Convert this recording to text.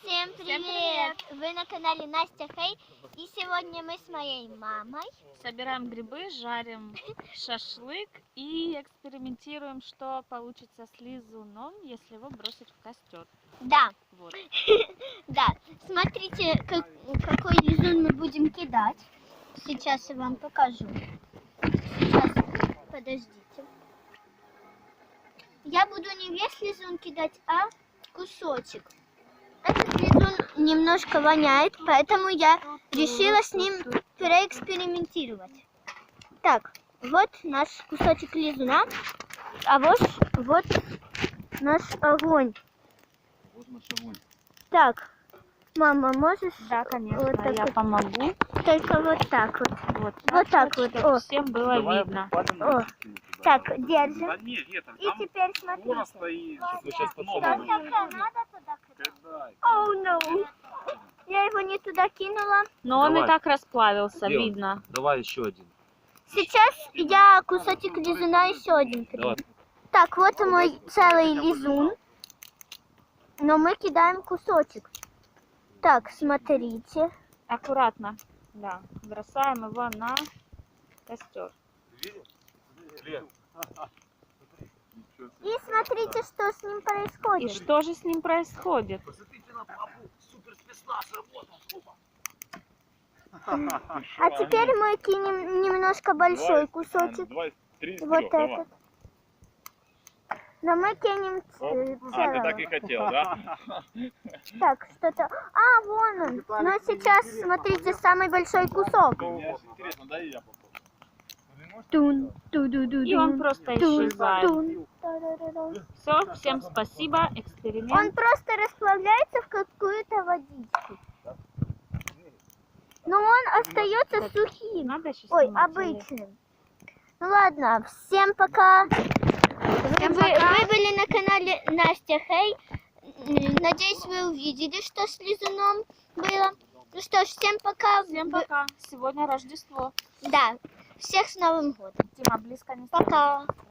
Всем привет! Вы на канале Настя Хей. И сегодня мы с моей мамой собираем грибы, жарим шашлык и экспериментируем, что получится с лизуном, если его бросить в костер. Да, Вот. да. Смотрите, какой лизун мы будем кидать. Сейчас я вам покажу. Сейчас, подождите. Я буду не весь лизун кидать, а кусочек. Этот лизун немножко воняет, поэтому я решила с ним переэкспериментировать. Так, вот наш кусочек лизуна, а вот наш огонь. Вот наш огонь. Так, мама, можешь? Да, конечно, вот так я вот, помогу. только вот так вот. Вот так вот. Чтобы О. всем было видно. О. Так, держим. Да нет, нет, И теперь смотрите. стоит. Мы сейчас Что такое? Надо туда кидать? Кидай. Oh, no. Я его не туда кинула. Но он и Давай. так расплавился, Делай. видно. Давай еще один. Сейчас я кусочек лизуна еще один кидаю. Давай. Так, вот и мой целый лизун. Но мы кидаем кусочек. Так, смотрите. Аккуратно. Да. Бросаем его на костер. И смотрите, что с ним И происходит. что же с ним происходит? Посмотрите на папу. Супер спецназ работал. А теперь мы кинем немножко большой кусочек. Вот этот. Но мы кинем ты так и целого. хотел, да? Так, что-то... А, вон он. Но сейчас, смотрите, самый большой кусок. Интересно, да, и я попробую. Тун, ту-ду-ду-дун, И он просто тун, исчезает. тун, та-да-да-да. Все, всем спасибо. Он Эксперимент. просто расплавляется в какую-то водичку. Но он остается сухим. Надо еще Ой, снимать, обычным. Ну ладно, всем пока. Вы были на канале Настя Хей. Надеюсь, вы увидели, что с лизуном было. Ну что ж, всем пока. Всем пока. Сегодня Рождество. Да, всех с Новым годом. Дима, близко не Пока.